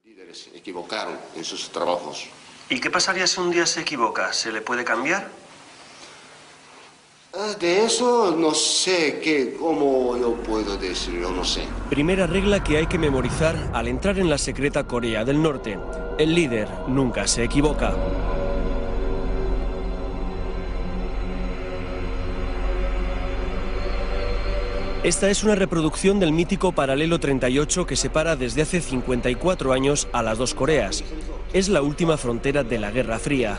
Líderes se equivocaron en sus trabajos. ¿Y qué pasaría si un día se equivoca? ¿Se le puede cambiar? De eso no sé cómo yo puedo decirlo, no sé. Primera regla que hay que memorizar al entrar en la secreta Corea del Norte. El líder nunca se equivoca. Esta es una reproducción del mítico paralelo 38 que separa desde hace 54 años a las dos Coreas. Es la última frontera de la Guerra Fría.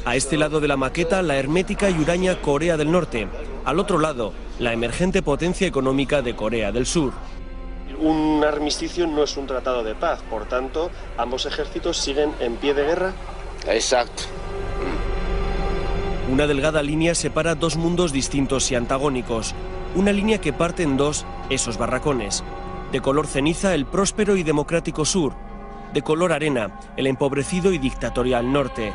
A este lado de la maqueta, la hermética y huraña Corea del Norte. Al otro lado, la emergente potencia económica de Corea del Sur. Un armisticio no es un tratado de paz, por tanto, ambos ejércitos siguen en pie de guerra. Exacto. Una delgada línea separa dos mundos distintos y antagónicos. Una línea que parte en dos esos barracones. De color ceniza, el próspero y democrático sur. De color arena, el empobrecido y dictatorial norte.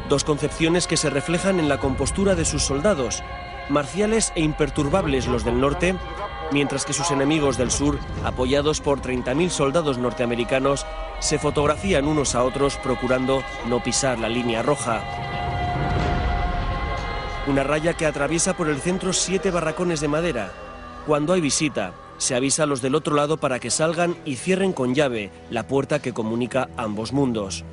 Dos concepciones que se reflejan en la compostura de sus soldados, marciales e imperturbables los del norte, mientras que sus enemigos del sur, apoyados por 30.000 soldados norteamericanos, se fotografían unos a otros procurando no pisar la línea roja. Una raya que atraviesa por el centro 7 barracones de madera. Cuando hay visita, se avisa a los del otro lado para que salgan y cierren con llave la puerta que comunica ambos mundos.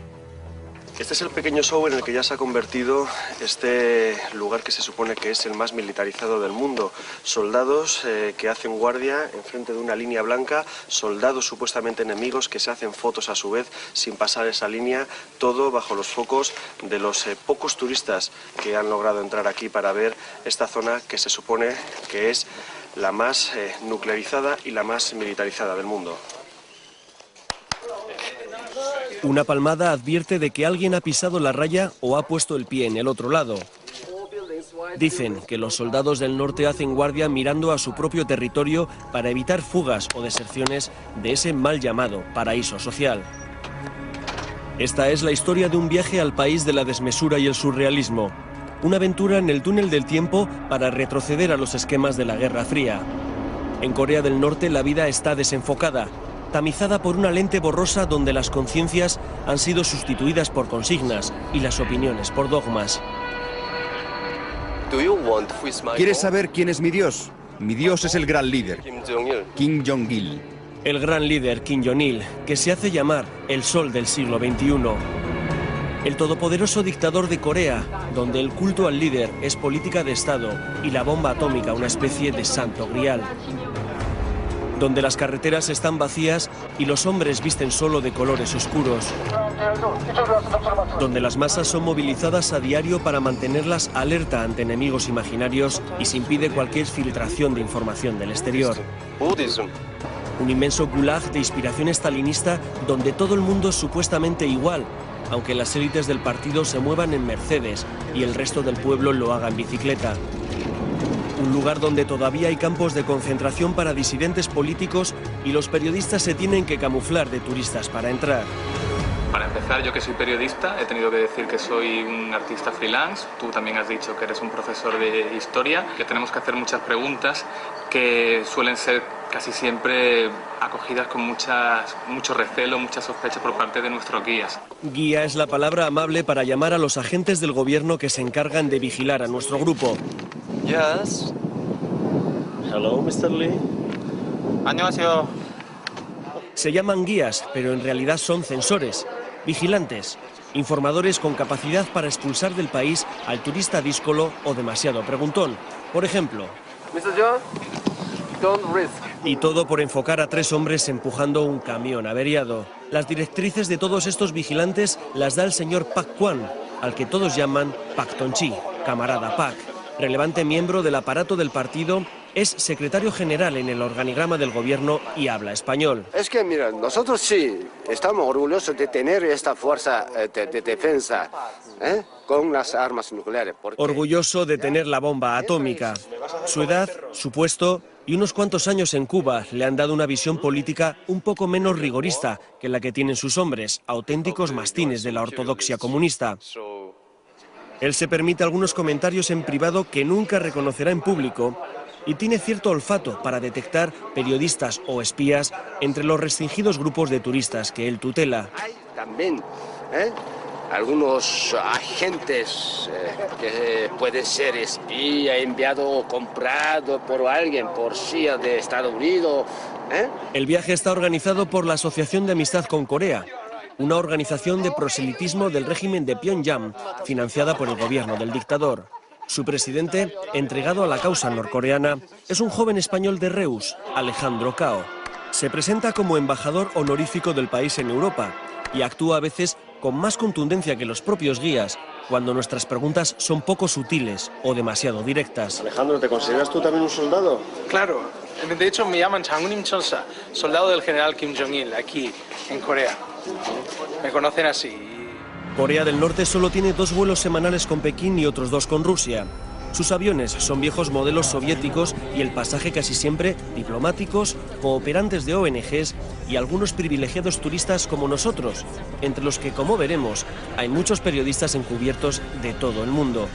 Este es el pequeño show en el que ya se ha convertido este lugar que se supone que es el más militarizado del mundo. Soldados que hacen guardia enfrente de una línea blanca, soldados supuestamente enemigos que se hacen fotos a su vez sin pasar esa línea, todo bajo los focos de los pocos turistas que han logrado entrar aquí para ver esta zona que se supone que es la más nuclearizada y la más militarizada del mundo. Una palmada advierte de que alguien ha pisado la raya o ha puesto el pie en el otro lado. Dicen que los soldados del norte hacen guardia mirando a su propio territorio para evitar fugas o deserciones de ese mal llamado paraíso social. Esta es la historia de un viaje al país de la desmesura y el surrealismo. Una aventura en el túnel del tiempo para retroceder a los esquemas de la Guerra Fría. En Corea del Norte la vida está desenfocada, tamizada por una lente borrosa donde las conciencias han sido sustituidas por consignas y las opiniones por dogmas. ¿Quieres saber quién es mi Dios? Mi Dios es el gran líder, Kim Jong-il. El gran líder Kim Jong-il, que se hace llamar el sol del siglo XXI. El todopoderoso dictador de Corea, donde el culto al líder es política de Estado y la bomba atómica una especie de santo grial. Donde las carreteras están vacías y los hombres visten solo de colores oscuros. Donde las masas son movilizadas a diario para mantenerlas alerta ante enemigos imaginarios y se impide cualquier filtración de información del exterior. Un inmenso gulag de inspiración estalinista donde todo el mundo es supuestamente igual, aunque las élites del partido se muevan en Mercedes y el resto del pueblo lo haga en bicicleta. Un lugar donde todavía hay campos de concentración para disidentes políticos y los periodistas se tienen que camuflar de turistas para entrar. Para empezar, yo que soy periodista, he tenido que decir que soy un artista freelance. Tú también has dicho que eres un profesor de historia, que tenemos que hacer muchas preguntas que suelen ser casi siempre acogidas con mucho recelo, mucha sospecha por parte de nuestros guías. Guía es la palabra amable para llamar a los agentes del gobierno que se encargan de vigilar a nuestro grupo. Yes. Hello, Mr. Lee. 안녕하세요. Se llaman guías, pero en realidad son censores, vigilantes, informadores con capacidad para expulsar del país al turista díscolo o demasiado preguntón. Por ejemplo, Mr. John, don't risk. Y todo por enfocar a 3 hombres empujando un camión averiado. Las directrices de todos estos vigilantes las da el señor Pak Kwan, al que todos llaman Pak Ton-chi, camarada Pak. Relevante miembro del aparato del partido, es secretario general en el organigrama del gobierno y habla español. Es que, mira, nosotros sí estamos orgullosos de tener esta fuerza de defensa con las armas nucleares. Orgulloso de tener la bomba atómica. Su edad, su puesto y unos cuantos años en Cuba le han dado una visión política un poco menos rigorista que la que tienen sus hombres, auténticos mastines de la ortodoxia comunista. Él se permite algunos comentarios en privado que nunca reconocerá en público y tiene cierto olfato para detectar periodistas o espías entre los restringidos grupos de turistas que él tutela. Hay también algunos agentes que pueden ser espía, enviado o comprado por alguien, por CIA de Estados Unidos. El viaje está organizado por la Asociación de Amistad con Corea, una organización de proselitismo del régimen de Pyongyang, financiada por el gobierno del dictador. Su presidente, entregado a la causa norcoreana, es un joven español de Reus, Alejandro Cao. Se presenta como embajador honorífico del país en Europa y actúa a veces con más contundencia que los propios guías, cuando nuestras preguntas son poco sutiles o demasiado directas. Alejandro, ¿te consideras tú también un soldado? Claro, de hecho me llaman Changunim Chonsa, soldado del general Kim Jong-il, aquí en Corea. Me conocen así. Corea del Norte solo tiene 2 vuelos semanales con Pekín y otros 2 con Rusia. Sus aviones son viejos modelos soviéticos y el pasaje casi siempre diplomáticos, cooperantes de ONGs y algunos privilegiados turistas como nosotros, entre los que, como veremos, hay muchos periodistas encubiertos de todo el mundo.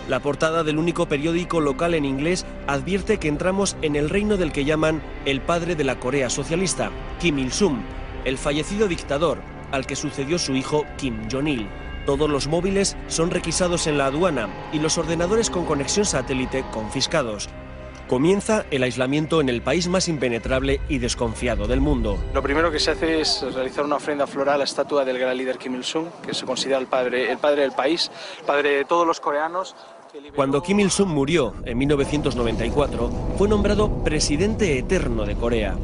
La portada del único periódico local en inglés advierte que entramos en el reino del que llaman el padre de la Corea socialista, Kim Il-sung, el fallecido dictador, al que sucedió su hijo Kim Jong-il. Todos los móviles son requisados en la aduana y los ordenadores con conexión satélite confiscados. Comienza el aislamiento en el país más impenetrable y desconfiado del mundo. Lo primero que se hace es realizar una ofrenda floral a la estatua del gran líder Kim Il-sung, que se considera el padre del país, el padre de todos los coreanos. Cuando Kim Il-sung murió en 1994, fue nombrado presidente eterno de Corea.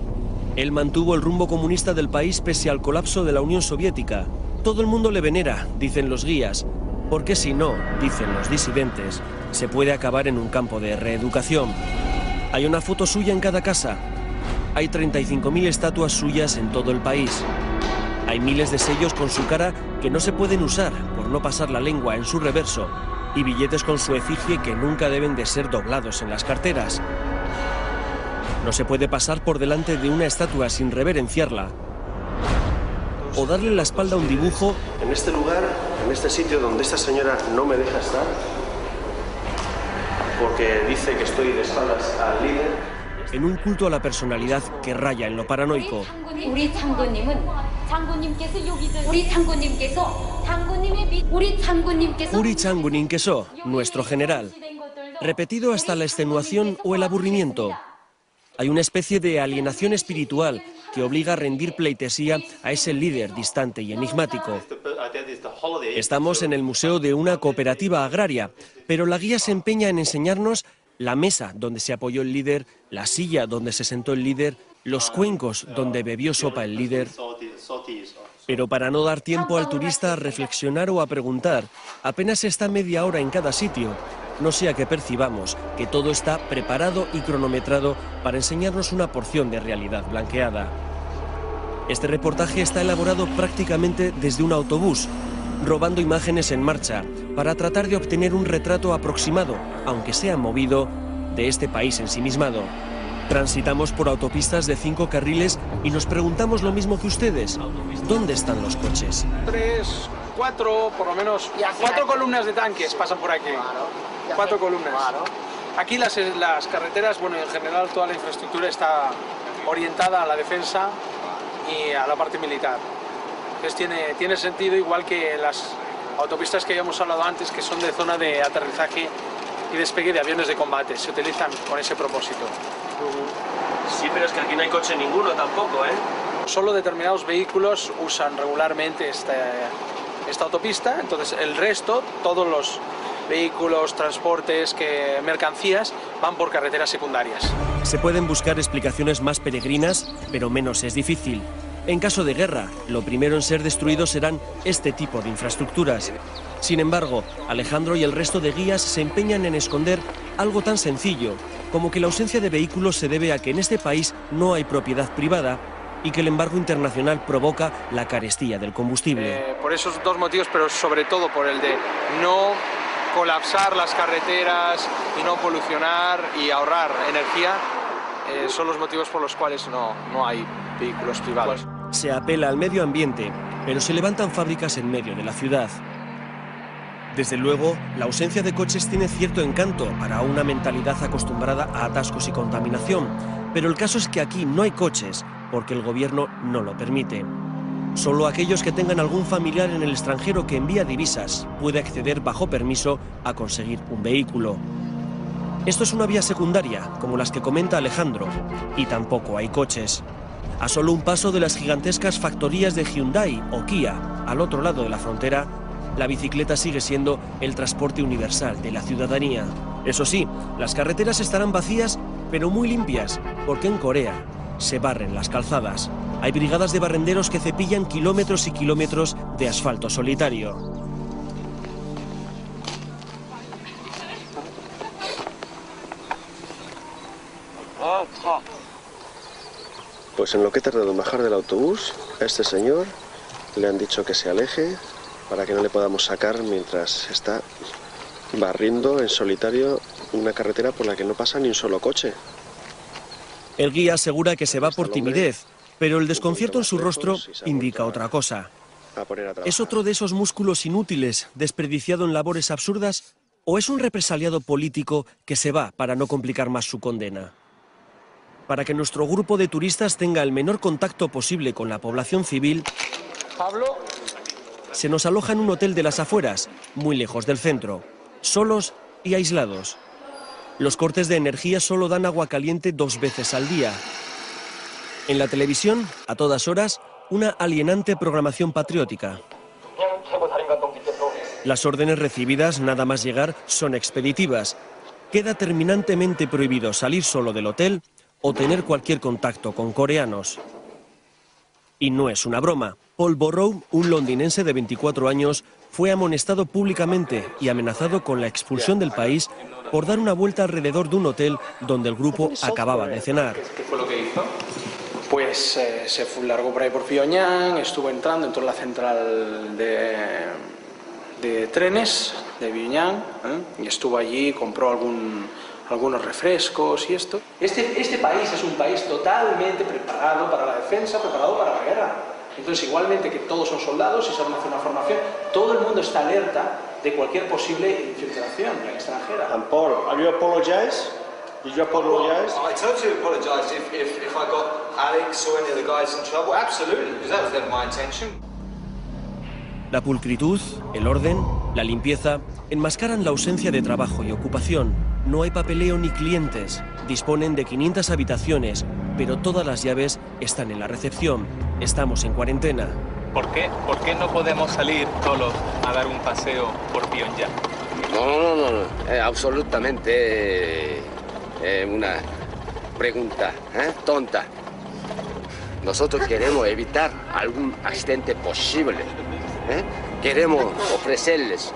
Él mantuvo el rumbo comunista del país pese al colapso de la Unión Soviética. Todo el mundo le venera, dicen los guías, porque si no, dicen los disidentes, se puede acabar en un campo de reeducación. Hay una foto suya en cada casa. Hay 35.000 estatuas suyas en todo el país. Hay miles de sellos con su cara que no se pueden usar por no pasar la lengua en su reverso y billetes con su efigie que nunca deben de ser doblados en las carteras. No se puede pasar por delante de una estatua sin reverenciarla o darle la espalda a un dibujo. En este lugar, en este sitio donde esta señora no me deja estar, porque dice que estoy de espaldas al líder. En un culto a la personalidad que raya en lo paranoico. Uri Changunim Keso, nuestro general. Repetido hasta la extenuación o el aburrimiento. Hay una especie de alienación espiritual que obliga a rendir pleitesía a ese líder distante y enigmático. Estamos en el museo de una cooperativa agraria, pero la guía se empeña en enseñarnos la mesa donde se apoyó el líder, la silla donde se sentó el líder, los cuencos donde bebió sopa el líder. Pero para no dar tiempo al turista a reflexionar o a preguntar, apenas está media hora en cada sitio, no sea que percibamos que todo está preparado y cronometrado para enseñarnos una porción de realidad blanqueada. Este reportaje está elaborado prácticamente desde un autobús, robando imágenes en marcha, para tratar de obtener un retrato aproximado, aunque sea movido, de este país ensimismado. Transitamos por autopistas de 5 carriles y nos preguntamos lo mismo que ustedes. ¿Dónde están los coches? 3, 4, por lo menos, 4 columnas de tanques pasan por aquí. 4 columnas. Aquí las carreteras, bueno, en general toda la infraestructura está orientada a la defensa y a la parte militar. Entonces tiene sentido, igual que las autopistas que habíamos hablado antes, que son de zona de aterrizaje y despegue de aviones de combate, se utilizan con ese propósito. Sí, pero es que aquí no hay coche ninguno tampoco, ¿eh? Solo determinados vehículos usan regularmente esta autopista, entonces el resto, todos los vehículos, transportes, mercancías, van por carreteras secundarias. Se pueden buscar explicaciones más peregrinas, pero menos es difícil. En caso de guerra, lo primero en ser destruidos serán este tipo de infraestructuras. Sin embargo, Alejandro y el resto de guías se empeñan en esconder algo tan sencillo como que la ausencia de vehículos se debe a que en este país no hay propiedad privada y que el embargo internacional provoca la carestía del combustible. Por esos 2 motivos, pero sobre todo por el de no colapsar las carreteras y no polucionar y ahorrar energía, son los motivos por los cuales no hay vehículos privados. Se apela al medio ambiente, pero se levantan fábricas en medio de la ciudad. Desde luego, la ausencia de coches tiene cierto encanto para una mentalidad acostumbrada a atascos y contaminación, pero el caso es que aquí no hay coches, porque el gobierno no lo permite. Solo aquellos que tengan algún familiar en el extranjero que envía divisas puede acceder bajo permiso a conseguir un vehículo. Esto es una vía secundaria, como las que comenta Alejandro, y tampoco hay coches. A solo un paso de las gigantescas factorías de Hyundai o Kia, al otro lado de la frontera, la bicicleta sigue siendo el transporte universal de la ciudadanía. Eso sí, las carreteras estarán vacías, pero muy limpias, porque en Corea se barren las calzadas. Hay brigadas de barrenderos que cepillan kilómetros y kilómetros de asfalto solitario. Pues en lo que he tardado en bajar del autobús, a este señor le han dicho que se aleje para que no le podamos sacar mientras está barriendo en solitario una carretera por la que no pasa ni un solo coche. El guía asegura que se va por timidez, pero el desconcierto en su rostro indica otra cosa. ¿Es otro de esos músculos inútiles, desperdiciado en labores absurdas, o es un represaliado político que se va para no complicar más su condena? Para que nuestro grupo de turistas tenga el menor contacto posible con la población civil, se nos aloja en un hotel de las afueras, muy lejos del centro, solos y aislados. Los cortes de energía solo dan agua caliente 2 veces al día. En la televisión, a todas horas, una alienante programación patriótica. Las órdenes recibidas, nada más llegar, son expeditivas. Queda terminantemente prohibido salir solo del hotel o tener cualquier contacto con coreanos. Y no es una broma. Paul Borrow, un londinense de 24 años, fue amonestado públicamente y amenazado con la expulsión del país por dar una vuelta alrededor de un hotel donde el grupo acababa de cenar. ¿Qué fue lo que hizo? Pues se largó por ahí por Pyongyang, estuvo entrando en la central de trenes de Pyongyang, y estuvo allí, compró algunos refrescos y esto. Este país es un país totalmente preparado para la defensa, preparado para la guerra. Entonces, igualmente que todos son soldados y saben hacer una formación, todo el mundo está alerta de cualquier posible infiltración extranjera. And Paul, are you apologize? Did you apologize? I totally apologise if I got Alex or any of the guys in trouble. Absolutely, because that was never my intention. La pulcritud, el orden, la limpieza enmascaran la ausencia de trabajo y ocupación. No hay papeleo ni clientes. Disponen de 500 habitaciones, pero todas las llaves están en la recepción. Estamos en cuarentena. ¿Por qué no podemos salir solos a dar un paseo por Pyongyang? No, absolutamente una pregunta tonta. Nosotros queremos evitar algún accidente posible. Queremos ofrecerles,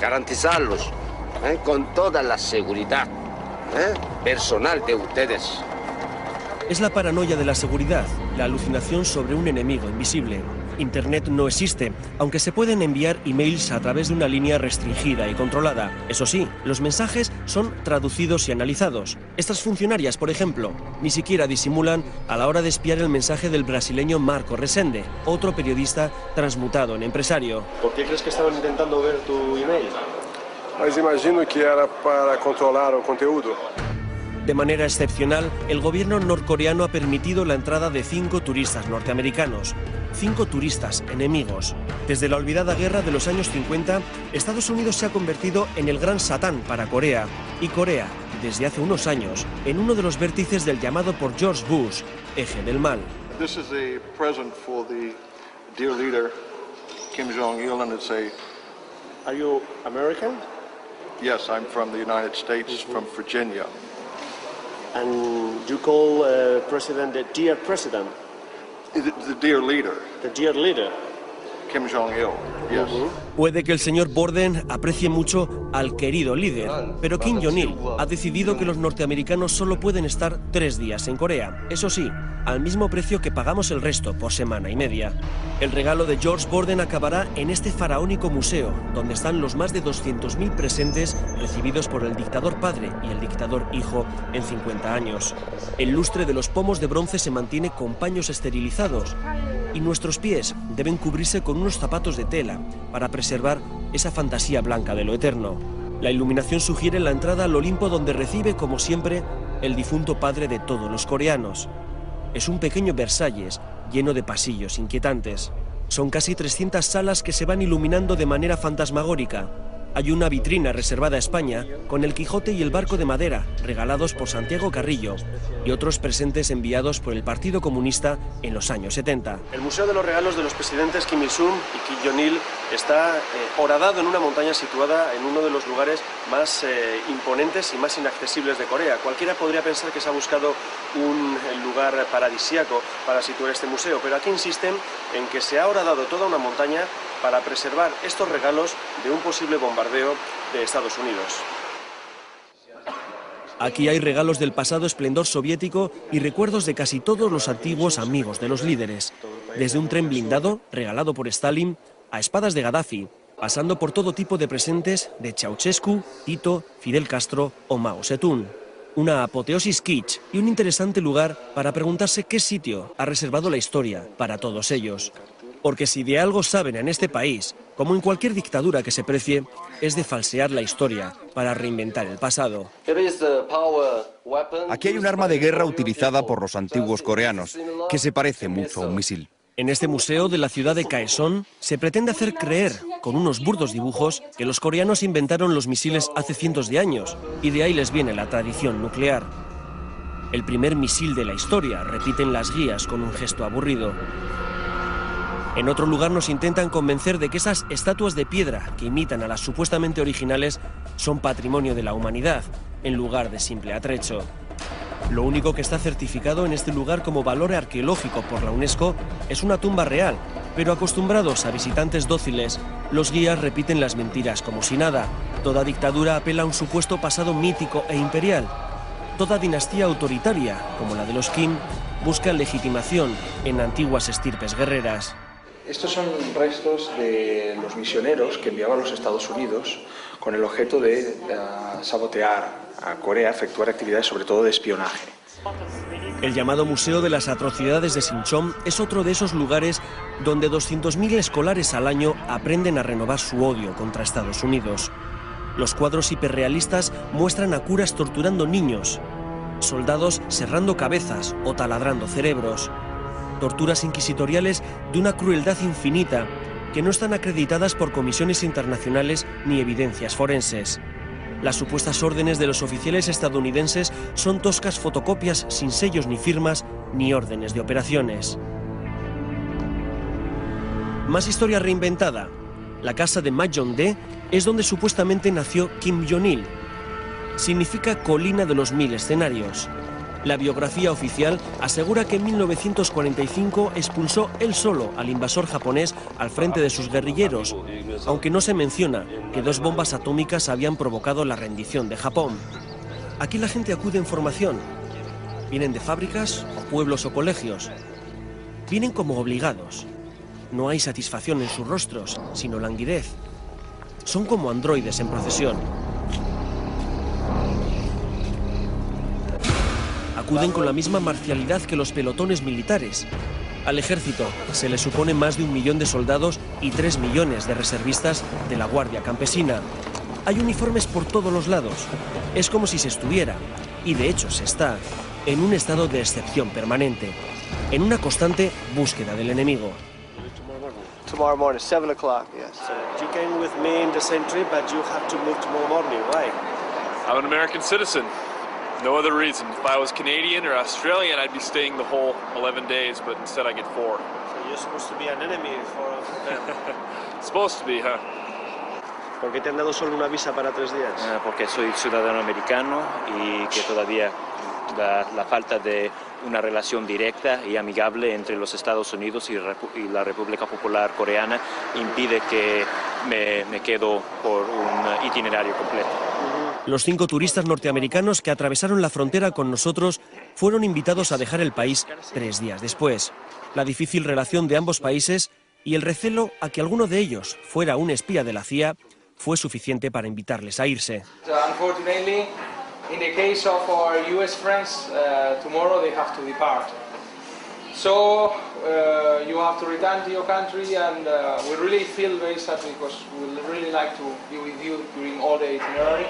garantizarlos con toda la seguridad personal de ustedes. Es la paranoia de la seguridad, la alucinación sobre un enemigo invisible. Internet no existe, aunque se pueden enviar emails a través de una línea restringida y controlada. Eso sí, los mensajes son traducidos y analizados. Estas funcionarias, por ejemplo, ni siquiera disimulan a la hora de espiar el mensaje del brasileño Marco Resende, otro periodista transmutado en empresario. ¿Por qué crees que estaban intentando ver tu email? Mas imagino que era para controlar el contenido. De manera excepcional, el gobierno norcoreano ha permitido la entrada de 5 turistas norteamericanos. 5 turistas enemigos. Desde la olvidada guerra de los años 50, Estados Unidos se ha convertido en el gran Satán para Corea. Y Corea, desde hace unos años, en uno de los vértices del llamado por George Bush, eje del mal. This is a present for the dear leader, Kim Jong-il, and it's a... Are you American? Yes, I'm from the United States, from Virginia. And you call President the dear President? The dear leader. The dear leader. Kim Jong-il, yes. Puede que el señor Borden aprecie mucho al querido líder, pero Kim Jong-il ha decidido que los norteamericanos solo pueden estar 3 días en Corea. Eso sí, al mismo precio que pagamos el resto por semana y media. El regalo de George Borden acabará en este faraónico museo, donde están los más de 200.000 presentes recibidos por el dictador padre y el dictador hijo en 50 años. El lustre de los pomos de bronce se mantiene con paños esterilizados. y nuestros pies deben cubrirse con unos zapatos de tela para preservar esa fantasía blanca de lo eterno. La iluminación sugiere la entrada al Olimpo, donde recibe, como siempre, el difunto padre de todos los coreanos. Es un pequeño Versalles lleno de pasillos inquietantes. Son casi 300 salas que se van iluminando de manera fantasmagórica. Hay una vitrina reservada a España con el Quijote y el barco de madera, regalados por Santiago Carrillo, y otros presentes enviados por el Partido Comunista en los años 70. El Museo de los Regalos de los Presidentes Kim Il-sung y Kim Jong-il está horadado en una montaña situada en uno de los lugares más imponentes y más inaccesibles de Corea. Cualquiera podría pensar que se ha buscado un lugar paradisíaco para situar este museo, pero aquí insisten en que se ha horadado toda una montaña para preservar estos regalos de un posible bombardeo de Estados Unidos. Aquí hay regalos del pasado esplendor soviético y recuerdos de casi todos los antiguos amigos de los líderes, desde un tren blindado regalado por Stalin a espadas de Gaddafi, pasando por todo tipo de presentes de Ceausescu, Tito, Fidel Castro o Mao Zedong. Una apoteosis kitsch y un interesante lugar para preguntarse qué sitio ha reservado la historia para todos ellos. Porque si de algo saben en este país, como en cualquier dictadura que se precie, es de falsear la historia para reinventar el pasado. Aquí hay un arma de guerra utilizada por los antiguos coreanos, que se parece mucho a un misil. En este museo de la ciudad de Kaesong se pretende hacer creer, con unos burdos dibujos, que los coreanos inventaron los misiles hace cientos de años, y de ahí les viene la tradición nuclear. El primer misil de la historia, repiten las guías con un gesto aburrido. En otro lugar nos intentan convencer de que esas estatuas de piedra que imitan a las supuestamente originales son patrimonio de la humanidad, en lugar de simple atrecho. Lo único que está certificado en este lugar como valor arqueológico por la UNESCO es una tumba real, pero acostumbrados a visitantes dóciles, los guías repiten las mentiras como si nada. Toda dictadura apela a un supuesto pasado mítico e imperial. Toda dinastía autoritaria, como la de los Kim, busca legitimación en antiguas estirpes guerreras. Estos son restos de los misioneros que enviaban a los Estados Unidos con el objeto de sabotear a Corea, efectuar actividades sobre todo de espionaje. El llamado Museo de las Atrocidades de Sinchon es otro de esos lugares donde 200.000 escolares al año aprenden a renovar su odio contra Estados Unidos. Los cuadros hiperrealistas muestran a curas torturando niños, soldados serrando cabezas o taladrando cerebros. Torturas inquisitoriales de una crueldad infinita que no están acreditadas por comisiones internacionales ni evidencias forenses. Las supuestas órdenes de los oficiales estadounidenses son toscas fotocopias sin sellos ni firmas ni órdenes de operaciones. Más historia reinventada. La casa de Majong-dae es donde supuestamente nació Kim Jong-il. Significa colina de los 1000 escenarios. La biografía oficial asegura que en 1945 expulsó él solo al invasor japonés al frente de sus guerrilleros, aunque no se menciona que 2 bombas atómicas habían provocado la rendición de Japón. Aquí la gente acude en formación. Vienen de fábricas, o pueblos o colegios. Vienen como obligados. No hay satisfacción en sus rostros, sino languidez. Son como androides en procesión. Acuden con la misma marcialidad que los pelotones militares. Al ejército se le supone más de 1 millón de soldados y 3 millones de reservistas de la Guardia Campesina. Hay uniformes por todos los lados. Es como si se estuviera, y de hecho se está, en un estado de excepción permanente, en una constante búsqueda del enemigo. Tomorrow morning, 7 o'clock, yes. So you came with me in the same trip, but you have to move tomorrow morning. Why? I'm an American citizen. No other reason. If I was Canadian or Australian, I'd be staying the whole 11 days, but instead I get 4. So you're supposed to be an enemy for them. Supposed to be, huh? ¿Por qué te han dado solo una visa para 3 días? Porque soy ciudadano americano y que todavía la falta de una relación directa y amigable entre los Estados Unidos y la República Popular Coreana impide que me quedo por un itinerario completo. Los 5 turistas norteamericanos que atravesaron la frontera con nosotros fueron invitados a dejar el país 3 días después. La difícil relación de ambos países y el recelo a que alguno de ellos fuera un espía de la CIA fue suficiente para invitarles a irse. Unfortunately, in the case of our US friends, tomorrow they have to depart. So you have to return to your country, and we really feel very sad because we really like to be with you during all the itinerary.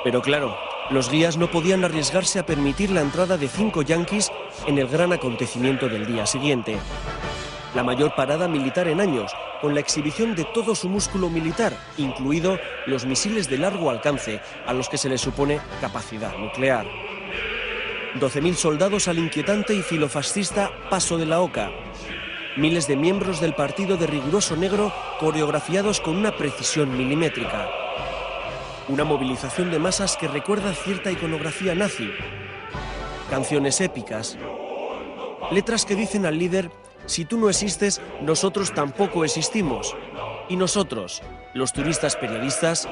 Pero claro, los guías no podían arriesgarse a permitir la entrada de 5 yanquis en el gran acontecimiento del día siguiente. La mayor parada militar en años, con la exhibición de todo su músculo militar, incluido los misiles de largo alcance, a los que se les supone capacidad nuclear. 12.000 soldados al inquietante y filofascista Paso de la Oca. Miles de miembros del partido de riguroso negro coreografiados con una precisión milimétrica. Una movilización de masas que recuerda cierta iconografía nazi. Canciones épicas. Letras que dicen al líder: si tú no existes, nosotros tampoco existimos. Y nosotros, los turistas periodistas,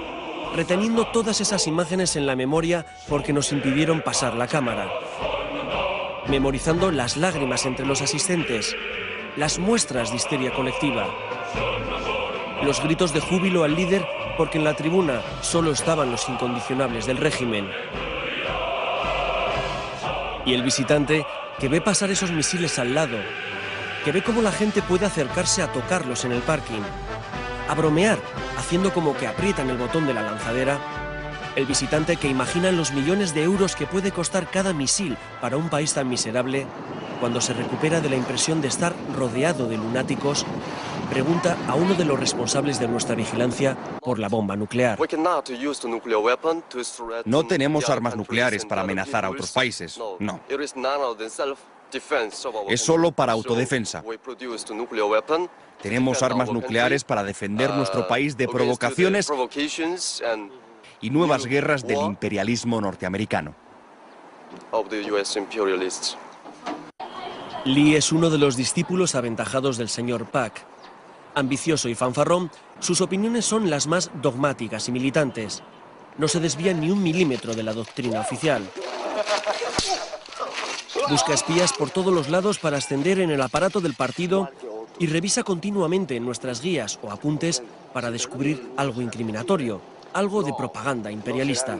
reteniendo todas esas imágenes en la memoria porque nos impidieron pasar la cámara. Memorizando las lágrimas entre los asistentes, las muestras de histeria colectiva, los gritos de júbilo al líder porque en la tribuna solo estaban los incondicionables del régimen. Y el visitante que ve pasar esos misiles al lado, que ve cómo la gente puede acercarse a tocarlos en el parking, a bromear, haciendo como que aprietan el botón de la lanzadera. El visitante que imagina los millones de euros que puede costar cada misil para un país tan miserable, cuando se recupera de la impresión de estar rodeado de lunáticos, pregunta a uno de los responsables de nuestra vigilancia por la bomba nuclear. No tenemos armas nucleares para amenazar a otros países, no. Es solo para autodefensa. Tenemos armas nucleares para defender nuestro país de provocaciones y nuevas guerras del imperialismo norteamericano. Lee es uno de los discípulos aventajados del señor Pak. Ambicioso y fanfarrón, sus opiniones son las más dogmáticas y militantes. No se desvía ni un milímetro de la doctrina oficial. Busca espías por todos los lados para ascender en el aparato del partido y revisa continuamente nuestras guías o apuntes para descubrir algo incriminatorio, algo de propaganda imperialista.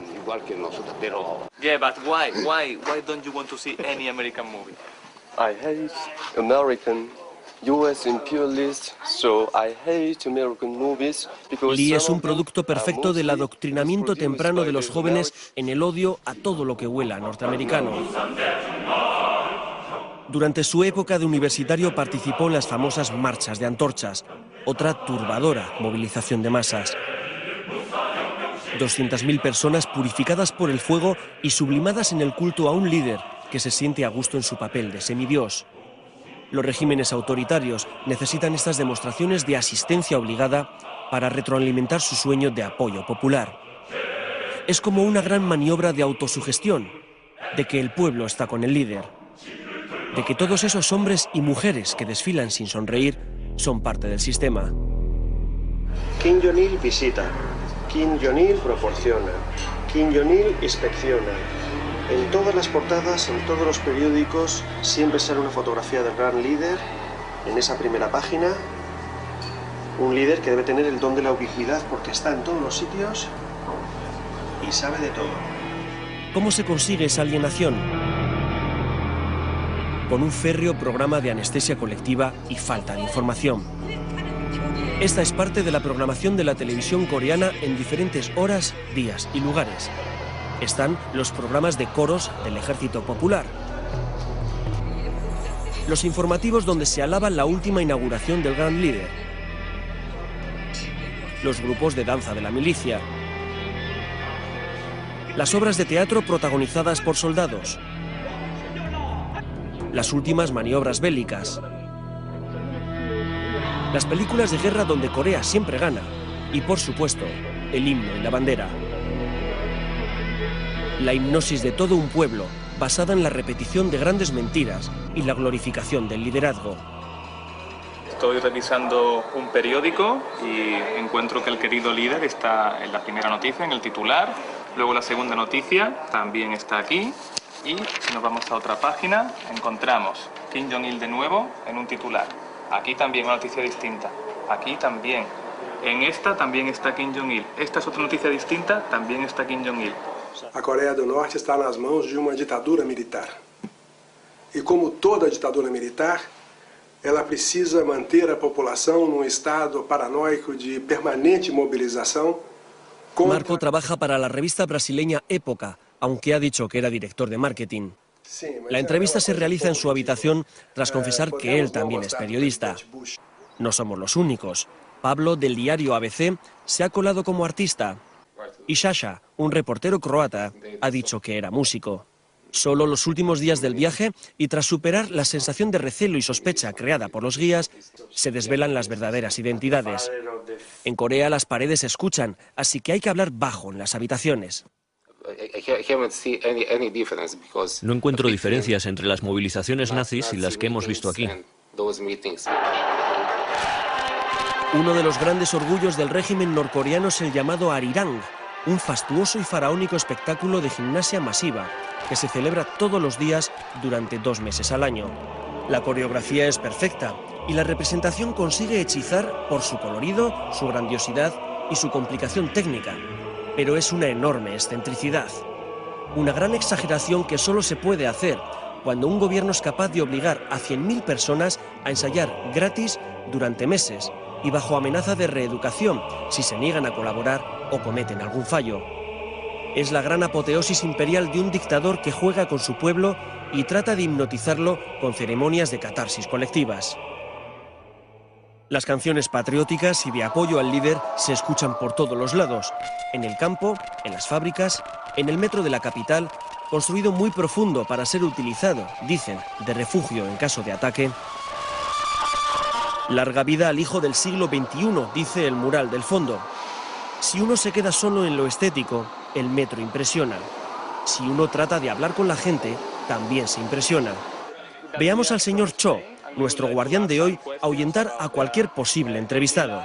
Yeah, but why don't you want to see any American movie? I hate American US imperialists, so I hate American movies because Lee es un producto perfecto del adoctrinamiento temprano de los jóvenes en el odio a todo lo que huela norteamericano. Durante su época de universitario participó en las famosas marchas de antorchas, otra turbadora movilización de masas. 200.000 personas purificadas por el fuego y sublimadas en el culto a un líder que se siente a gusto en su papel de semidios. Los regímenes autoritarios necesitan estas demostraciones de asistencia obligada para retroalimentar su sueño de apoyo popular. Es como una gran maniobra de autosugestión, de que el pueblo está con el líder, de que todos esos hombres y mujeres que desfilan sin sonreír son parte del sistema. Kim Jong-il visita, Kim Jong-il proporciona, Kim Jong-il inspecciona. En todas las portadas, en todos los periódicos, siempre sale una fotografía del gran líder en esa primera página. Un líder que debe tener el don de la ubicuidad porque está en todos los sitios y sabe de todo. ¿Cómo se consigue esa alienación? Con un férreo programa de anestesia colectiva y falta de información. Esta es parte de la programación de la televisión coreana en diferentes horas, días y lugares. Están los programas de coros del Ejército Popular, los informativos donde se alaba la última inauguración del gran líder, los grupos de danza de la milicia, las obras de teatro protagonizadas por soldados, las últimas maniobras bélicas, las películas de guerra donde Corea siempre gana y, por supuesto, el himno y la bandera. La hipnosis de todo un pueblo, basada en la repetición de grandes mentiras y la glorificación del liderazgo. Estoy revisando un periódico y encuentro que el querido líder está en la primera noticia, en el titular. Luego la segunda noticia también está aquí. Y si nos vamos a otra página, encontramos Kim Jong-il de nuevo en un titular. Aquí también una noticia distinta. Aquí también. En esta también está Kim Jong-il. Esta es otra noticia distinta, también está Kim Jong-il. A Coreia do Norte está nas mãos de uma ditadura militar. E como toda ditadura militar, ela precisa manter a população num estado paranoico de permanente mobilização. Marco trabaja para la revista brasileña Época, aunque ha dicho que era director de marketing. La entrevista se realiza en su habitación tras confesar que él también es periodista. No somos los únicos. Pablo, del diario ABC, se ha colado como artista. Y Sasha, un reportero croata, ha dicho que era músico. Solo los últimos días del viaje, y tras superar la sensación de recelo y sospecha creada por los guías, se desvelan las verdaderas identidades. En Corea las paredes se escuchan, así que hay que hablar bajo en las habitaciones. No encuentro diferencias entre las movilizaciones nazis y las que hemos visto aquí. Uno de los grandes orgullos del régimen norcoreano es el llamado Arirang, un fastuoso y faraónico espectáculo de gimnasia masiva que se celebra todos los días durante 2 meses al año. La coreografía es perfecta y la representación consigue hechizar por su colorido, su grandiosidad y su complicación técnica. Pero es una enorme excentricidad. Una gran exageración que solo se puede hacer cuando un gobierno es capaz de obligar a 100.000 personas a ensayar gratis durante meses y bajo amenaza de reeducación si se niegan a colaborar o cometen algún fallo. Es la gran apoteosis imperial de un dictador que juega con su pueblo y trata de hipnotizarlo con ceremonias de catarsis colectivas. Las canciones patrióticas y de apoyo al líder se escuchan por todos los lados, en el campo, en las fábricas, en el metro de la capital, construido muy profundo para ser utilizado, dicen, de refugio en caso de ataque. Larga vida al hijo del siglo XXI, dice el mural del fondo. Si uno se queda solo en lo estético, el metro impresiona. Si uno trata de hablar con la gente, también se impresiona. Veamos al señor Cho, nuestro guardián de hoy, ahuyentar a cualquier posible entrevistado.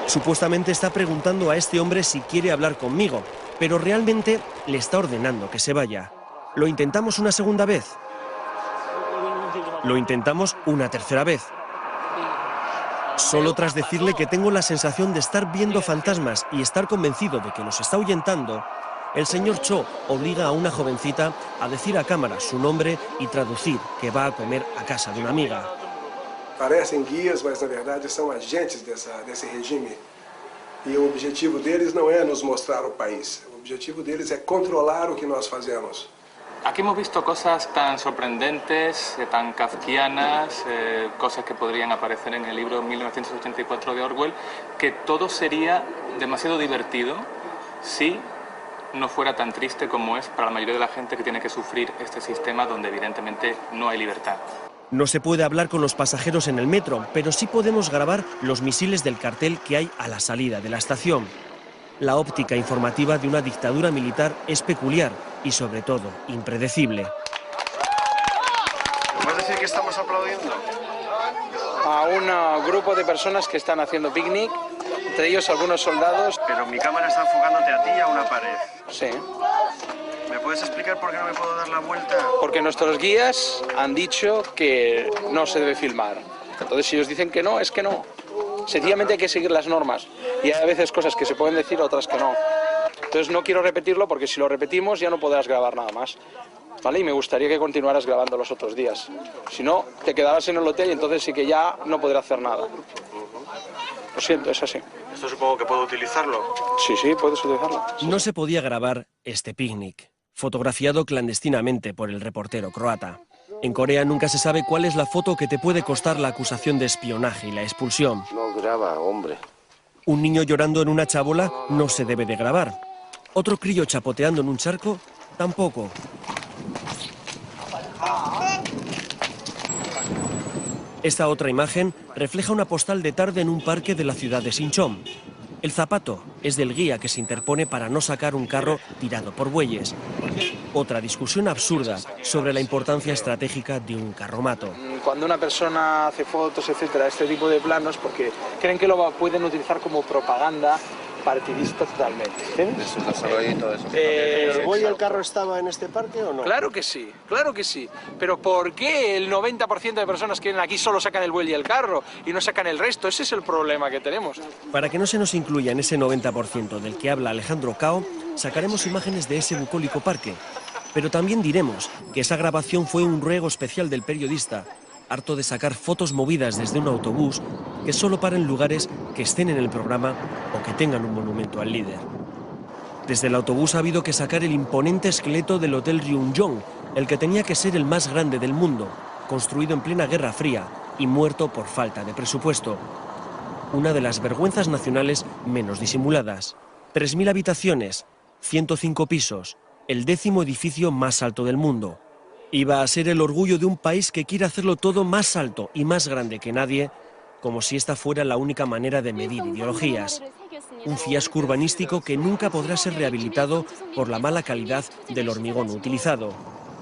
Supuestamente está preguntando a este hombre si quiere hablar conmigo, pero realmente le está ordenando que se vaya. ¿Lo intentamos una segunda vez? Lo intentamos una tercera vez. Solo tras decirle que tengo la sensación de estar viendo fantasmas y estar convencido de que nos está ahuyentando, el señor Cho obliga a una jovencita a decir a cámara su nombre y traducir que va a comer a casa de una amiga. Parecem guias, mas na verdade são agentes desse regime. E o objetivo deles não é nos mostrar o país. O objetivo deles é controlar o que nós fazemos. Aquí hemos visto cosas tan sorprendentes, tan kafkianas, cosas que podrían aparecer en el libro 1984 de Orwell, que todo sería demasiado divertido si no fuera tan triste como es para la mayoría de la gente que tiene que sufrir este sistema donde evidentemente no hay libertad. No se puede hablar con los pasajeros en el metro, pero sí podemos grabar los misiles del cartel que hay a la salida de la estación. La óptica informativa de una dictadura militar es peculiar y, sobre todo, impredecible. ¿Puedes decir que estamos aplaudiendo? A un grupo de personas que están haciendo picnic, entre ellos algunos soldados. Pero mi cámara está enfocándote a ti y a una pared. Sí. ¿Me puedes explicar por qué no me puedo dar la vuelta? Porque nuestros guías han dicho que no se debe filmar. Entonces, si ellos dicen que no, es que no. Sencillamente hay que seguir las normas. Y hay a veces cosas que se pueden decir, otras que no. Entonces no quiero repetirlo porque si lo repetimos ya no podrás grabar nada más. ¿Vale? Y me gustaría que continuaras grabando los otros días. Si no, te quedarás en el hotel y entonces sí que ya no podré hacer nada. Lo siento, es así. ¿Esto supongo que puedo utilizarlo? Sí, puedes utilizarlo. No se podía grabar este picnic, fotografiado clandestinamente por el reportero croata. En Corea nunca se sabe cuál es la foto que te puede costar la acusación de espionaje y la expulsión. No graba, hombre. Un niño llorando en una chabola no se debe de grabar. Otro crío chapoteando en un charco, tampoco. Esta otra imagen refleja una postal de tarde en un parque de la ciudad de Sinchon. El zapato es del guía que se interpone para no sacar un carro tirado por bueyes. Otra discusión absurda sobre la importancia estratégica de un carromato. Cuando una persona hace fotos, etcétera, este tipo de planos, porque creen que lo pueden utilizar como propaganda partidista totalmente. ¿El buey y el carro estaba en este parque o no? Claro que sí, claro que sí. Pero ¿por qué el 90% de personas que vienen aquí solo sacan el buey y el carro y no sacan el resto? Ese es el problema que tenemos. Para que no se nos incluya en ese 90% del que habla Alejandro Cao, sacaremos imágenes de ese bucólico parque. Pero también diremos que esa grabación fue un ruego especial del periodista harto de sacar fotos movidas desde un autobús que solo para en lugares que estén en el programa o que tengan un monumento al líder. Desde el autobús ha habido que sacar el imponente esqueleto del Hotel Ryungyong, el que tenía que ser el más grande del mundo, construido en plena Guerra Fría y muerto por falta de presupuesto. Una de las vergüenzas nacionales menos disimuladas. 3.000 habitaciones, 105 pisos, el 10º edificio más alto del mundo. Iba a ser el orgullo de un país que quiere hacerlo todo más alto y más grande que nadie, como si esta fuera la única manera de medir ideologías. Un fiasco urbanístico que nunca podrá ser rehabilitado por la mala calidad del hormigón utilizado.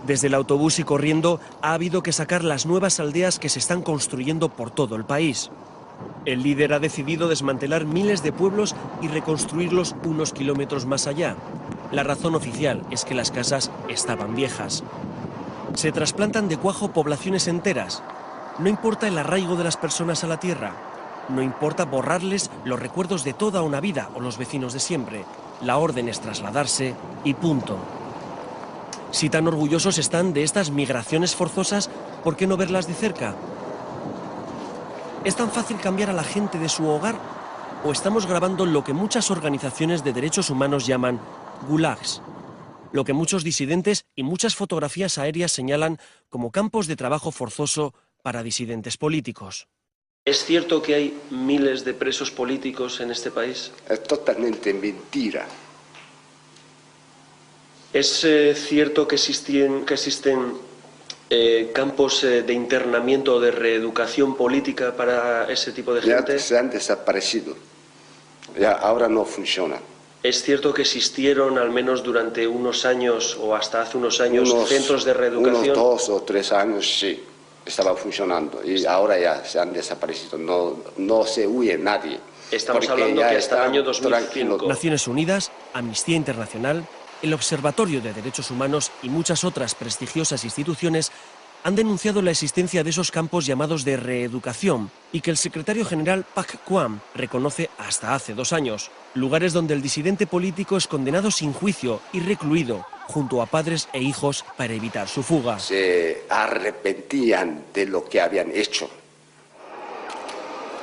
Desde el autobús y corriendo ha habido que sacar las nuevas aldeas que se están construyendo por todo el país. El líder ha decidido desmantelar miles de pueblos y reconstruirlos unos kilómetros más allá. La razón oficial es que las casas estaban viejas. Se trasplantan de cuajo poblaciones enteras. No importa el arraigo de las personas a la tierra. No importa borrarles los recuerdos de toda una vida o los vecinos de siempre. La orden es trasladarse y punto. Si tan orgullosos están de estas migraciones forzosas, ¿por qué no verlas de cerca? ¿Es tan fácil cambiar a la gente de su hogar? ¿O estamos grabando lo que muchas organizaciones de derechos humanos llaman gulags? Lo que muchos disidentes y muchas fotografías aéreas señalan como campos de trabajo forzoso para disidentes políticos. ¿Es cierto que hay miles de presos políticos en este país? Es totalmente mentira. ¿Es cierto que existen campos de internamiento o de reeducación política para ese tipo de gente? Ya se han desaparecido. Ya ahora no funciona. ¿Es cierto que existieron al menos durante unos años o hasta hace unos años centros de reeducación? Unos 2 o 3 años sí, estaba funcionando y ahora ya se han desaparecido. No se huye nadie. Estamos hablando que hasta el año 2005. Naciones Unidas, Amnistía Internacional, el Observatorio de Derechos Humanos y muchas otras prestigiosas instituciones han denunciado la existencia de esos campos llamados de reeducación y que el secretario general Pak Kwam reconoce hasta hace 2 años. Lugares donde el disidente político es condenado sin juicio y recluido junto a padres e hijos para evitar su fuga. Se arrepentían de lo que habían hecho.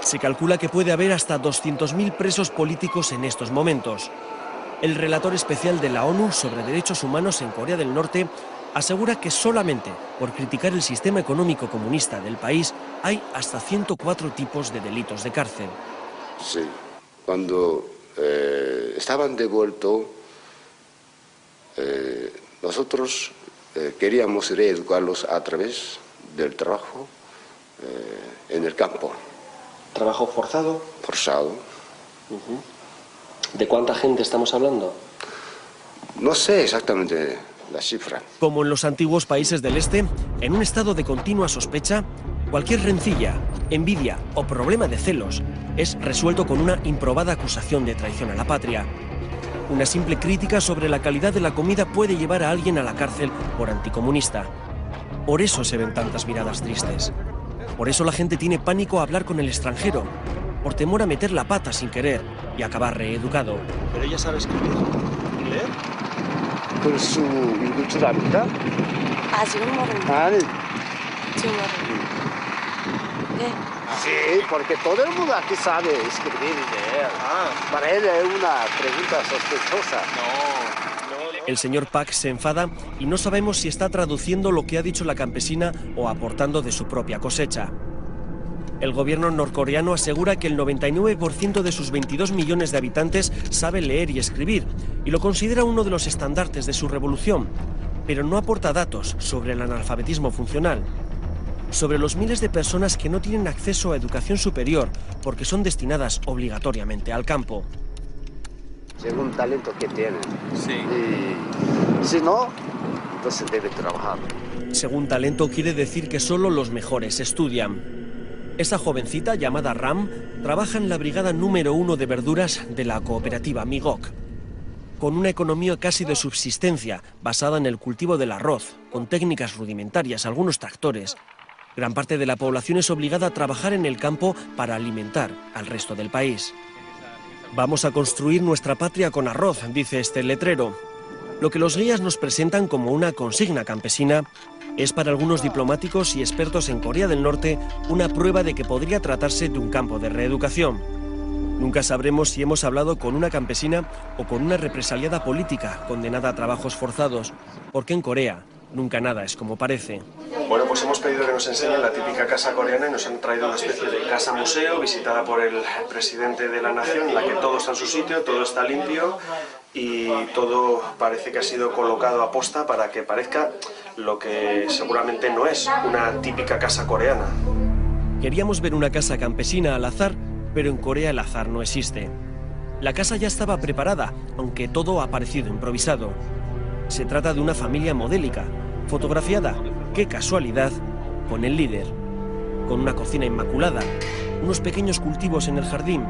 Se calcula que puede haber hasta 200.000 presos políticos en estos momentos. El relator especial de la ONU sobre derechos humanos en Corea del Norte asegura que solamente por criticar el sistema económico comunista del país hay hasta 104 tipos de delitos de cárcel. Sí, cuando estaban devueltos, nosotros queríamos reeducarlos a través del trabajo en el campo. ¿Trabajo forzado? Forzado. ¿De cuánta gente estamos hablando? No sé exactamente la cifra. Como en los antiguos países del este, en un estado de continua sospecha, cualquier rencilla, envidia o problema de celos es resuelto con una improbada acusación de traición a la patria. Una simple crítica sobre la calidad de la comida puede llevar a alguien a la cárcel por anticomunista. Por eso se ven tantas miradas tristes. Por eso la gente tiene pánico a hablar con el extranjero, por temor a meter la pata sin querer y acabar reeducado. ¿Pero ella sabe escribir y leer? 글 수 읽을 줄 압니까? 아직은 모릅니다. 아니. 지금 모릅니다. 네. Sí, porque todo el mundo aquí sabe escribir y leer. Para él es una pregunta sospechosa. El señor Pak se enfada y no sabemos si está traduciendo lo que ha dicho la campesina o aportando de su propia cosecha. El gobierno norcoreano asegura que el 99% de sus 22 millones de habitantes sabe leer y escribir y lo considera uno de los estandartes de su revolución, pero no aporta datos sobre el analfabetismo funcional, sobre los miles de personas que no tienen acceso a educación superior porque son destinadas obligatoriamente al campo. Según talento que tienen. Sí. Y si no, entonces debe trabajar. Según talento quiere decir que solo los mejores estudian. Esa jovencita, llamada Ram, trabaja en la brigada número 1 de verduras de la cooperativa Migok. Con una economía casi de subsistencia, basada en el cultivo del arroz, con técnicas rudimentarias, algunos tractores, gran parte de la población es obligada a trabajar en el campo para alimentar al resto del país. Vamos a construir nuestra patria con arroz, dice este letrero. Lo que los guías nos presentan como una consigna campesina es para algunos diplomáticos y expertos en Corea del Norte una prueba de que podría tratarse de un campo de reeducación. Nunca sabremos si hemos hablado con una campesina o con una represaliada política condenada a trabajos forzados, porque en Corea nunca nada es como parece. Bueno, pues hemos pedido que nos enseñen la típica casa coreana y nos han traído una especie de casa museo visitada por el presidente de la nación, en la que todo está en su sitio, todo está limpio y todo parece que ha sido colocado a posta para que parezca lo que seguramente no es, una típica casa coreana. Queríamos ver una casa campesina al azar, pero en Corea el azar no existe. La casa ya estaba preparada, aunque todo ha parecido improvisado. Se trata de una familia modélica, fotografiada, qué casualidad, con el líder, con una cocina inmaculada, unos pequeños cultivos en el jardín,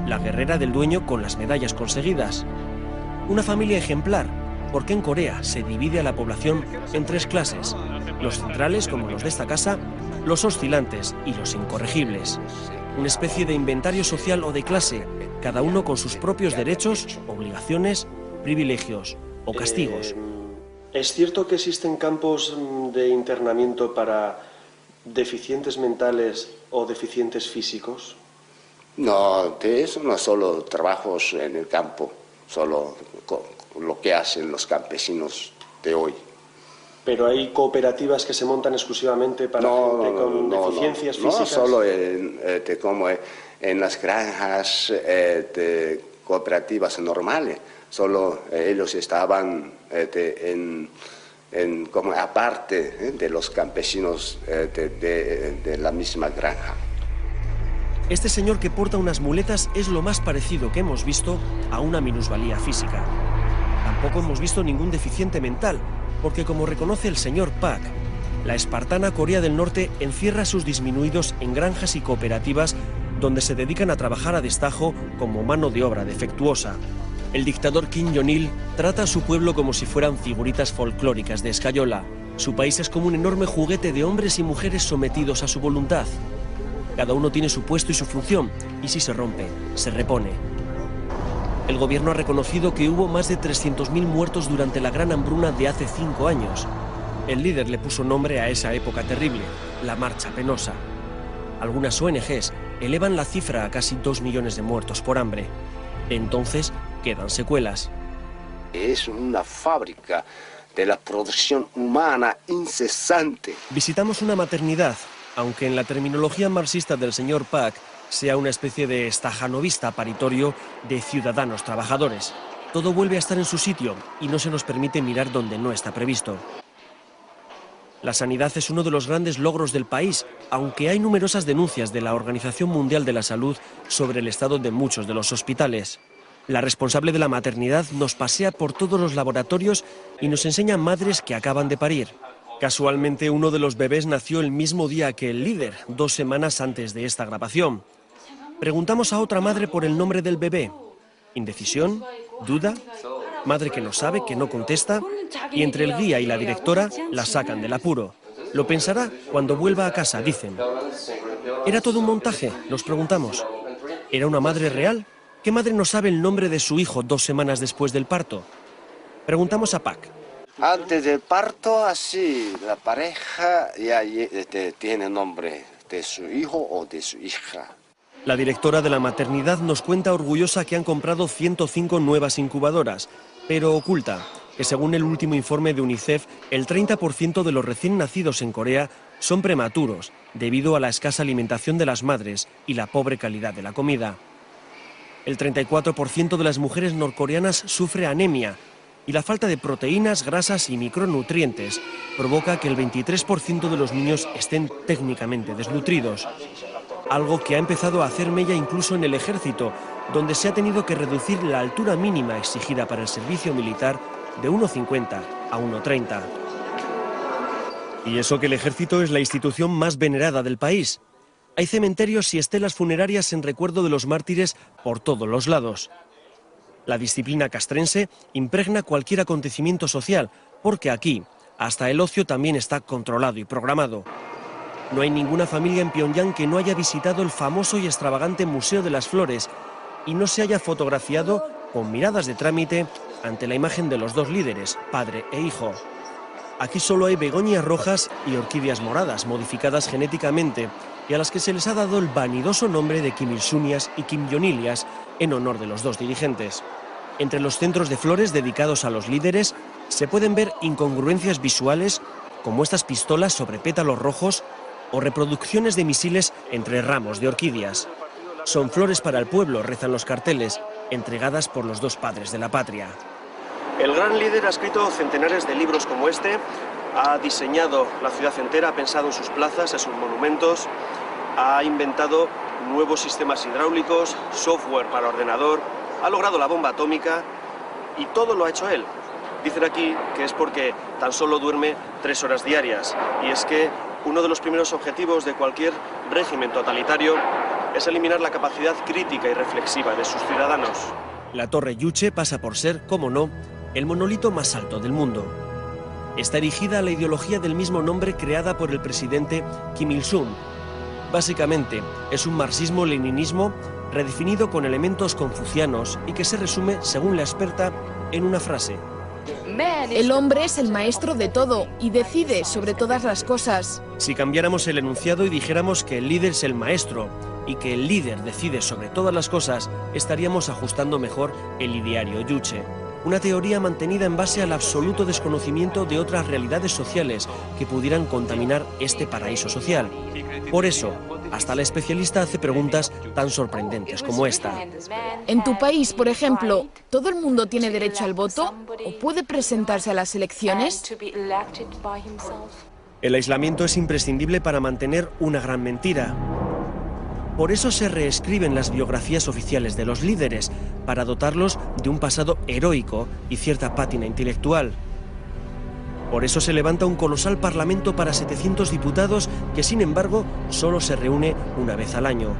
la guerrera del dueño con las medallas conseguidas. Una familia ejemplar, porque en Corea se divide a la población en tres clases, los centrales como los de esta casa, los oscilantes y los incorregibles. Una especie de inventario social o de clase, cada uno con sus propios derechos, obligaciones, privilegios o castigos. ¿Es cierto que existen campos de internamiento para deficientes mentales o deficientes físicos? No, de eso no solo trabajos en el campo, solo lo que hacen los campesinos de hoy. ¿Pero hay cooperativas que se montan exclusivamente para gente con deficiencias físicas? No, solo como en las granjas de cooperativas normales. Solo ellos estaban como aparte de los campesinos de la misma granja. Este señor que porta unas muletas es lo más parecido que hemos visto a una minusvalía física. Tampoco hemos visto ningún deficiente mental, porque como reconoce el señor Park, la espartana Corea del Norte encierra a sus disminuidos en granjas y cooperativas donde se dedican a trabajar a destajo como mano de obra defectuosa. El dictador Kim Jong-il trata a su pueblo como si fueran figuritas folclóricas de escayola. Su país es como un enorme juguete de hombres y mujeres sometidos a su voluntad. Cada uno tiene su puesto y su función, y si se rompe, se repone. El gobierno ha reconocido que hubo más de 300.000 muertos durante la gran hambruna de hace 5 años. El líder le puso nombre a esa época terrible, la Marcha Penosa. Algunas ONGs elevan la cifra a casi 2 millones de muertos por hambre. Entonces, quedan secuelas. Es una fábrica de la producción humana incesante. Visitamos una maternidad, aunque en la terminología marxista del señor Park sea una especie de stajanovista paritorio de ciudadanos trabajadores. Todo vuelve a estar en su sitio y no se nos permite mirar donde no está previsto. La sanidad es uno de los grandes logros del país, aunque hay numerosas denuncias de la Organización Mundial de la Salud sobre el estado de muchos de los hospitales. La responsable de la maternidad nos pasea por todos los laboratorios y nos enseña madres que acaban de parir. Casualmente, uno de los bebés nació el mismo día que el líder, 2 semanas antes de esta grabación. Preguntamos a otra madre por el nombre del bebé. ¿Indecisión? ¿Duda? Madre que no sabe, que no contesta, y entre el guía y la directora la sacan del apuro. Lo pensará cuando vuelva a casa, dicen. ¿Era todo un montaje?, nos preguntamos. ¿Era una madre real? ¿Qué madre no sabe el nombre de su hijo 2 semanas después del parto? Preguntamos a Park. Antes del parto, así, la pareja ya tiene nombre de su hijo o de su hija. La directora de la maternidad nos cuenta orgullosa que han comprado 105 nuevas incubadoras, pero oculta que según el último informe de UNICEF, el 30% de los recién nacidos en Corea son prematuros debido a la escasa alimentación de las madres y la pobre calidad de la comida. El 34% de las mujeres norcoreanas sufre anemia y la falta de proteínas, grasas y micronutrientes provoca que el 23% de los niños estén técnicamente desnutridos. Algo que ha empezado a hacer mella incluso en el ejército, donde se ha tenido que reducir la altura mínima exigida para el servicio militar de 1,50 a 1,30. Y eso que el ejército es la institución más venerada del país. Hay cementerios y estelas funerarias en recuerdo de los mártires por todos los lados. La disciplina castrense impregna cualquier acontecimiento social, porque aquí hasta el ocio también está controlado y programado. No hay ninguna familia en Pyongyang que no haya visitado el famoso y extravagante Museo de las Flores y no se haya fotografiado con miradas de trámite ante la imagen de los dos líderes, padre e hijo. Aquí solo hay begonias rojas y orquídeas moradas, modificadas genéticamente, y a las que se les ha dado el vanidoso nombre de Kim Il-sunias y Kim Jong-ilias en honor de los dos dirigentes. Entre los centros de flores dedicados a los líderes se pueden ver incongruencias visuales como estas pistolas sobre pétalos rojos o reproducciones de misiles entre ramos de orquídeas. Son flores para el pueblo, rezan los carteles, entregadas por los dos padres de la patria. El gran líder ha escrito centenares de libros como este, ha diseñado la ciudad entera, ha pensado en sus plazas, en sus monumentos, ha inventado nuevos sistemas hidráulicos, software para ordenador, ha logrado la bomba atómica y todo lo ha hecho él. Dicen aquí que es porque tan solo duerme 3 horas diarias, y es que uno de los primeros objetivos de cualquier régimen totalitario es eliminar la capacidad crítica y reflexiva de sus ciudadanos. La Torre Juche pasa por ser, como no, el monolito más alto del mundo. Está erigida a la ideología del mismo nombre creada por el presidente Kim Il-sung. Básicamente, es un marxismo-leninismo redefinido con elementos confucianos y que se resume, según la experta, en una frase. El hombre es el maestro de todo y decide sobre todas las cosas. Si cambiáramos el enunciado y dijéramos que el líder es el maestro y que el líder decide sobre todas las cosas, estaríamos ajustando mejor el ideario Juche. Una teoría mantenida en base al absoluto desconocimiento de otras realidades sociales que pudieran contaminar este paraíso social. Por eso, hasta la especialista hace preguntas tan sorprendentes como esta. En tu país, por ejemplo, ¿todo el mundo tiene derecho al voto o puede presentarse a las elecciones? El aislamiento es imprescindible para mantener una gran mentira. Por eso se reescriben las biografías oficiales de los líderes, para dotarlos de un pasado heroico y cierta pátina intelectual. Por eso se levanta un colosal parlamento para 700 diputados que, sin embargo, solo se reúne una vez al año.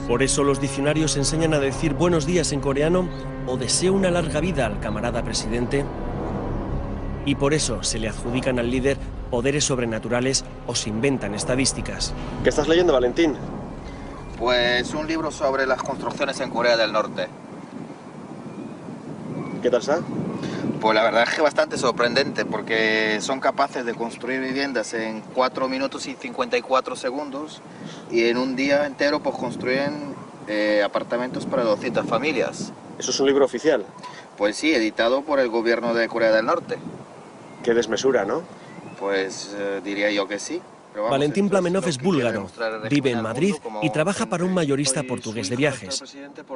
Por eso los diccionarios enseñan a decir buenos días en coreano o deseo una larga vida al camarada presidente. Y por eso se le adjudican al líder poderes sobrenaturales o se inventan estadísticas. ¿Qué estás leyendo, Valentín? Pues un libro sobre las construcciones en Corea del Norte. ¿Qué tal está? Pues la verdad es que bastante sorprendente, porque son capaces de construir viviendas en 4 minutos y 54 segundos y en un día entero pues construyen apartamentos para 200 familias. ¿Eso es un libro oficial? Pues sí, editado por el gobierno de Corea del Norte. Qué desmesura, ¿no? Pues diría yo que sí. Vamos, Valentín Plamenov es búlgaro, vive en Madrid y trabaja para un mayorista portugués de viajes.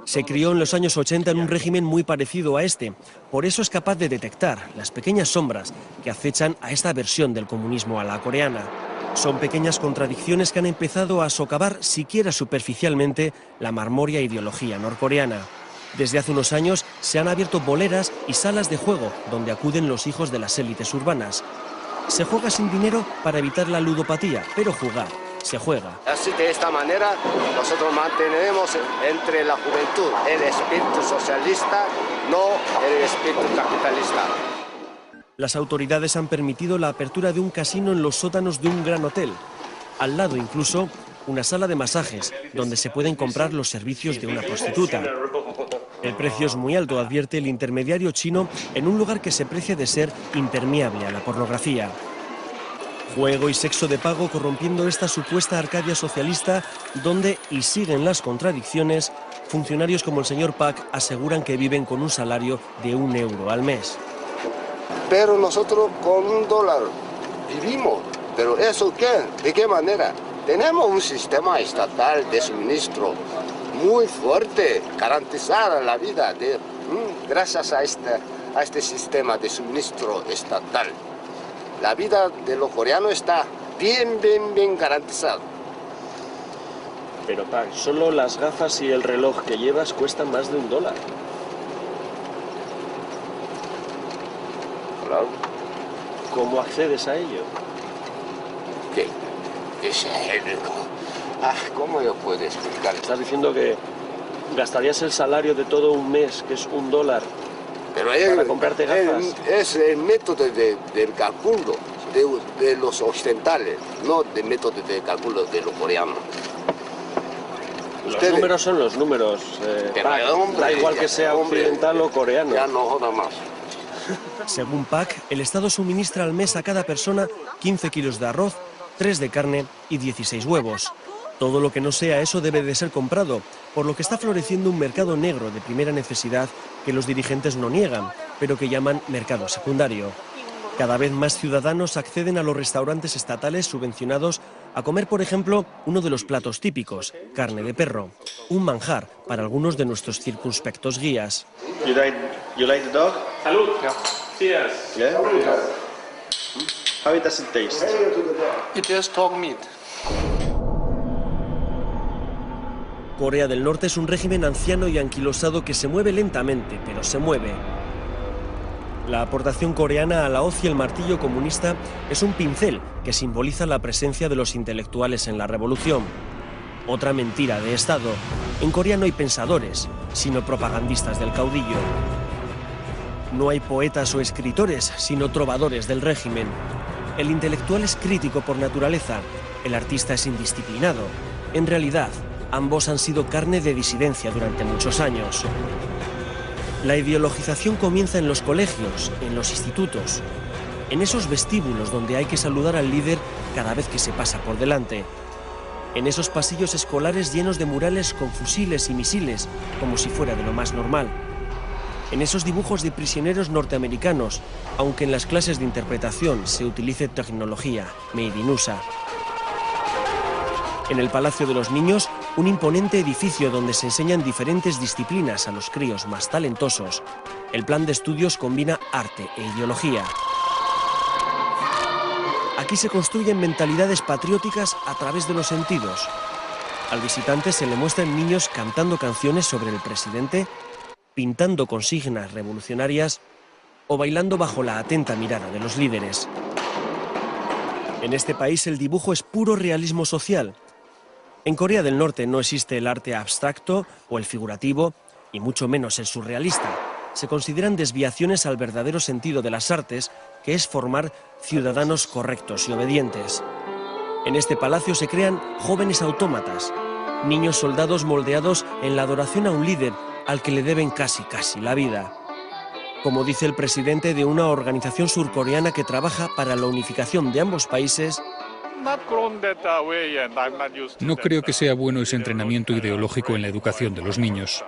Se crió en los años 80 en un régimen muy parecido a este, por eso es capaz de detectar las pequeñas sombras que acechan a esta versión del comunismo a la coreana. Son pequeñas contradicciones que han empezado a socavar siquiera superficialmente la marmórea ideología norcoreana. Desde hace unos años se han abierto boleras y salas de juego donde acuden los hijos de las élites urbanas. Se juega sin dinero para evitar la ludopatía, pero jugar se juega. Así, de esta manera, nosotros mantenemos entre la juventud el espíritu socialista, no el espíritu capitalista. Las autoridades han permitido la apertura de un casino en los sótanos de un gran hotel. Al lado incluso una sala de masajes, donde se pueden comprar los servicios de una prostituta. El precio es muy alto, advierte el intermediario chino, en un lugar que se precia de ser impermeable a la pornografía. Juego y sexo de pago corrompiendo esta supuesta Arcadia socialista, donde, y siguen las contradicciones, funcionarios como el señor Pak aseguran que viven con un salario de €1 al mes. Pero nosotros con $1 vivimos. ¿Pero eso qué? ¿De qué manera? Tenemos un sistema estatal de suministro muy fuerte, garantizar la vida gracias a este sistema de suministro estatal. La vida de los coreanos está bien garantizada. Pero Pak, solo las gafas y el reloj que llevas cuestan más de $1. Claro. ¿Cómo accedes a ello? ¿Qué? Es genérico. ¿Cómo yo puedo explicar? Estás diciendo que gastarías el salario de todo un mes, que es $1, pero para comprarte gafas. Es el método del cálculo de los occidentales, no el método de cálculo de los coreanos. Los números son los números. Da igual que sea occidental o coreano. Ya no joda más. Según PAC, el Estado suministra al mes a cada persona 15 kilos de arroz, 3 de carne y 16 huevos. Todo lo que no sea eso debe de ser comprado, por lo que está floreciendo un mercado negro de primera necesidad que los dirigentes no niegan, pero que llaman mercado secundario. Cada vez más ciudadanos acceden a los restaurantes estatales subvencionados a comer, por ejemplo, uno de los platos típicos, carne de perro, un manjar para algunos de nuestros circunspectos guías. You like the dog? Salud. Cheers. Yeah? How does it taste? It tastes dog meat. Corea del Norte es un régimen anciano y anquilosado que se mueve lentamente, pero se mueve. La aportación coreana a la hoz y el martillo comunista es un pincel que simboliza la presencia de los intelectuales en la revolución. Otra mentira de Estado. En Corea no hay pensadores, sino propagandistas del caudillo. No hay poetas o escritores, sino trovadores del régimen. El intelectual es crítico por naturaleza, el artista es indisciplinado. En realidad, ambos han sido carne de disidencia durante muchos años. La ideologización comienza en los colegios, en los institutos, en esos vestíbulos donde hay que saludar al líder cada vez que se pasa por delante, en esos pasillos escolares llenos de murales con fusiles y misiles, como si fuera de lo más normal, en esos dibujos de prisioneros norteamericanos, aunque en las clases de interpretación se utilice tecnología made in USA. En el Palacio de los Niños, un imponente edificio donde se enseñan diferentes disciplinas a los críos más talentosos, el plan de estudios combina arte e ideología. Aquí se construyen mentalidades patrióticas a través de los sentidos. Al visitante se le muestran niños cantando canciones sobre el presidente, pintando consignas revolucionarias o bailando bajo la atenta mirada de los líderes. En este país el dibujo es puro realismo social. En Corea del Norte no existe el arte abstracto o el figurativo, y mucho menos el surrealista. Se consideran desviaciones al verdadero sentido de las artes, que es formar ciudadanos correctos y obedientes. En este palacio se crean jóvenes autómatas, niños soldados moldeados en la adoración a un líder al que le deben casi la vida. Como dice el presidente de una organización surcoreana que trabaja para la unificación de ambos países, no creo que sea bueno ese entrenamiento ideológico en la educación de los niños.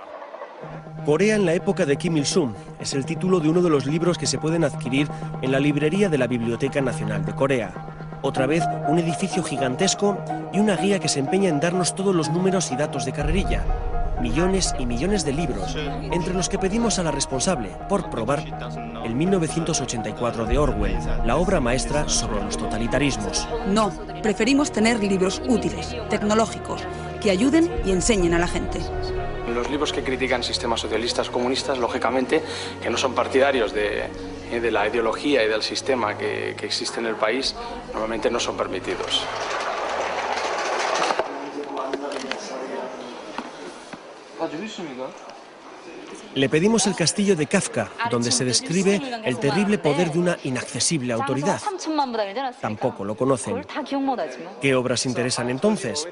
Corea en la época de Kim Il-sung es el título de uno de los libros que se pueden adquirir en la librería de la Biblioteca Nacional de Corea. Otra vez, un edificio gigantesco y una guía que se empeña en darnos todos los números y datos de carrerilla. Millones y millones de libros, entre los que pedimos a la responsable, por probar, el 1984 de Orwell, la obra maestra sobre los totalitarismos. No, preferimos tener libros útiles, tecnológicos, que ayuden y enseñen a la gente. Los libros que critican sistemas socialistas comunistas, lógicamente, que no son partidarios de la ideología y del sistema que existe en el país, normalmente no son permitidos. Le pedimos el castillo de Kafka, donde se describe el terrible poder de una inaccesible autoridad. Tampoco lo conocen. ¿Qué obras interesan entonces?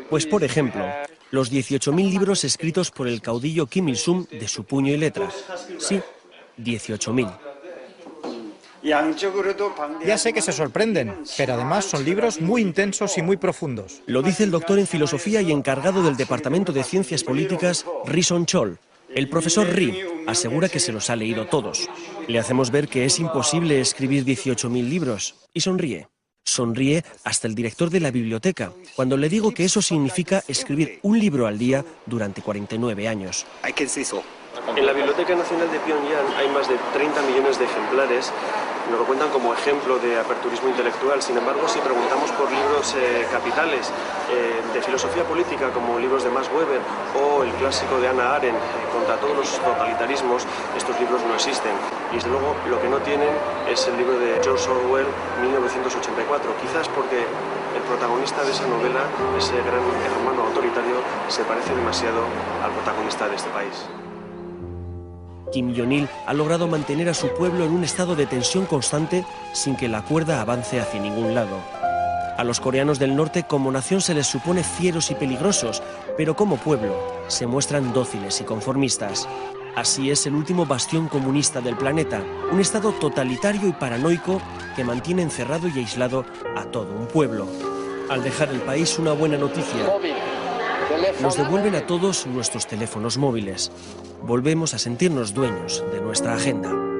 Pues, por ejemplo, los 18.000 libros escritos por el caudillo Kim Il-sung de su puño y letra. Sí, 18.000. Ya sé que se sorprenden, pero además son libros muy intensos y muy profundos. Lo dice el doctor en filosofía y encargado del Departamento de Ciencias Políticas, Ri Son-chol. El profesor Ri asegura que se los ha leído todos. Le hacemos ver que es imposible escribir 18.000 libros y sonríe. Sonríe hasta el director de la biblioteca, cuando le digo que eso significa escribir un libro al día durante 49 años. En la Biblioteca Nacional de Pyongyang hay más de 30 millones de ejemplares. Nos lo cuentan como ejemplo de aperturismo intelectual. Sin embargo, si preguntamos por libros capitales de filosofía política, como libros de Max Weber o el clásico de Hannah Arendt, contra todos los totalitarismos, estos libros no existen. Y desde luego lo que no tienen es el libro de George Orwell, 1984. Quizás porque el protagonista de esa novela, ese gran hermano autoritario, se parece demasiado al protagonista de este país. Kim Jong-il ha logrado mantener a su pueblo en un estado de tensión constante sin que la cuerda avance hacia ningún lado. A los coreanos del norte como nación se les supone fieros y peligrosos, pero como pueblo se muestran dóciles y conformistas. Así es el último bastión comunista del planeta, un estado totalitario y paranoico que mantiene encerrado y aislado a todo un pueblo. Al dejar el país, una buena noticia. Nos devuelven a todos nuestros teléfonos móviles. Volvemos a sentirnos dueños de nuestra agenda.